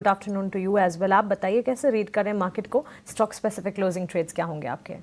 Good afternoon to you as well. आप बताइए कैसे रीड करें मार्केट को, स्टॉक स्पेसिफिक क्लोजिंग ट्रेड्स क्या होंगे आपके?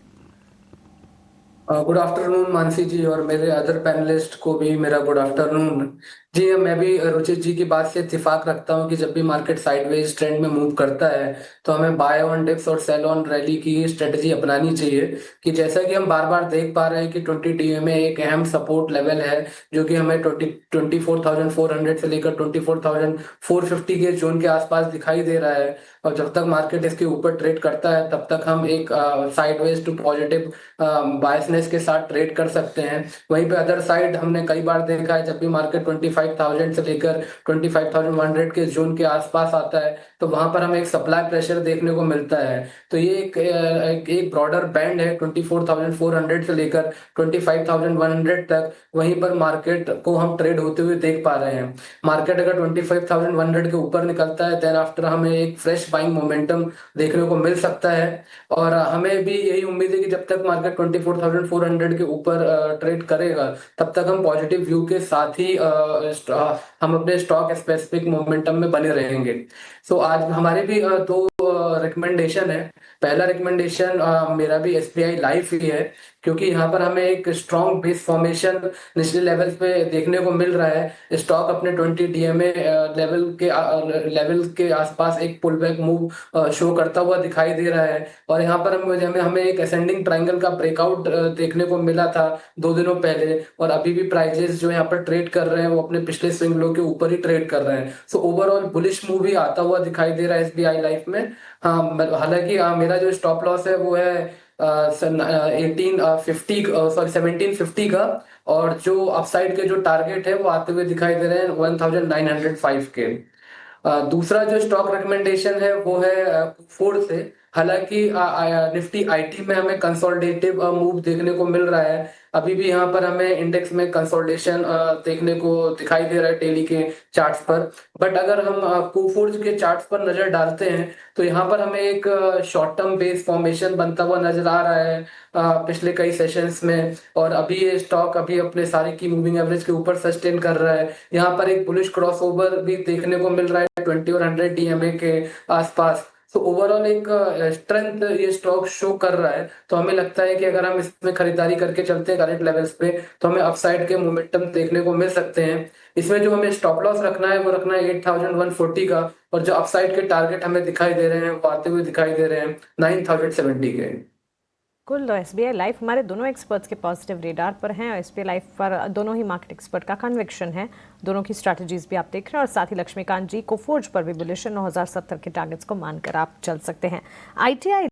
गुड आफ्टरनून मानसी जी, और मेरे अदर पैनलिस्ट को भी मेरा गुड आफ्टरनून जी। मैं भी रुचित जी की बात से इत्तेफाक रखता हूं कि जब भी मार्केट साइडवेज ट्रेंड में मूव करता है तो हमें बाय ऑन डिप्स और सेल ऑन रैली की स्ट्रेटजी अपनानी चाहिए। कि जैसा कि हम बार बार देख पा रहे हैं कि 20 में एक अहम सपोर्ट लेवल है जो कि हमें 24,400 से लेकर 24,450 के जोन के आसपास दिखाई दे रहा है। और जब तक मार्केट इसके ऊपर ट्रेड करता है तब तक हम एक साइडवेज टू पॉजिटिव बायसनेस के साथ ट्रेड कर सकते हैं। वहीं पे अदर साइड हमने कई बार देखा है जब भी मार्केट 25,000 से लेकर 25,100 के जोन के आसपास आता है तो वहां पर हमें एक सप्लाई प्रेशर देखने को मिलता है। तो ये एक ब्रॉडर बैंड है 24,400 से लेकर 25,100 तक। वहीं पर मार्केट को हम ट्रेड होते हुए देख पा रहे हैं। मार्केट अगर 25,100 के ऊपर निकलता है देन आफ्टर हमें एक फ्रेश बाइंग मोमेंटम देखने को मिल सकता है। और हमें भी यही उम्मीद है कि जब तक मार्केट 24,400 के ऊपर ट्रेड करेगा तब तक हम पॉजिटिव व्यू के साथ ही हम अपने स्टॉक स्पेसिफिक मोमेंटम में बने रहेंगे। सो आज हमारे भी दो रिकमेंडेशन है। पहला रिकमेंडेशन मेरा भी एसबीआई लाइफ ही है, क्योंकि यहाँ पर हमें एक स्ट्रॉन्ग बेस फॉर्मेशन निचले लेवल्स पे देखने को मिल रहा है। स्टॉक अपने 20 डीएमए लेवल के आसपास एक पुल बैक मूव शो करता हुआ दिखाई दे रहा है। और यहाँ पर हमें एक असेंडिंग ट्रायंगल का ब्रेकआउट देखने को मिला था 2 दिनों पहले। और अभी भी प्राइजेस जो यहाँ पर ट्रेड कर रहे हैं वो अपने पिछले स्विंग लो के ऊपर ही ट्रेड कर रहे हैं। सो ओवरऑल बुलिश मूव ही आता हुआ दिखाई दे रहा है एसबीआई लाइफ में। हाँ, हालांकि मेरा जो स्टॉप लॉस है वो है 1850 सॉरी 1750 का। और जो अपसाइड के जो टारगेट है वो आते हुए दिखाई दे रहे हैं 1905 के। दूसरा जो स्टॉक रिकमेंडेशन है वो है फोर्ड से। हालांकि निफ्टी आईटी में हमें कंसोलिडेटिव मूव देखने को मिल रहा है। अभी भी यहाँ पर हमें इंडेक्स में कंसोलिडेशन देखने को दिखाई दे रहा है डेली के चार्ट्स पर। बट अगर हम कोफोर्ज के चार्ट्स पर नजर डालते हैं तो यहाँ पर हमें एक शॉर्ट टर्म बेस फॉर्मेशन बनता हुआ नजर आ रहा है पिछले कई सेशंस में। और अभी ये स्टॉक अभी अपने सारे की मूविंग एवरेज के ऊपर सस्टेन कर रहा है। यहाँ पर एक बुलिश क्रॉसओवर भी देखने को मिल रहा है 20 और 100 डीएमए के आसपास। तो ओवरऑल एक स्ट्रेंथ ये स्टॉक शो कर रहा है। तो हमें लगता है कि अगर हम इसमें खरीदारी करके चलते हैं करंट लेवल्स पे तो हमें अपसाइड के मोमेंटम देखने को मिल सकते हैं। इसमें जो हमें स्टॉप लॉस रखना है वो रखना है 8,140 का। और जो अपसाइड के टारगेट हमें दिखाई दे रहे हैं वो आते हुए दिखाई दे रहे हैं 9,070 के। कुल एसबीआई लाइफ हमारे दोनों एक्सपर्ट्स के पॉजिटिव रेडार पर हैं और एसबीआई लाइफ पर दोनों ही मार्केट एक्सपर्ट का कन्विक्शन है। दोनों की स्ट्रैटेजीज भी आप देख रहे हैं और साथ ही लक्ष्मीकांत जी को फोर्ज पर भी बुलिश 9,070 के टारगेट्स को मानकर आप चल सकते हैं। आईटीआई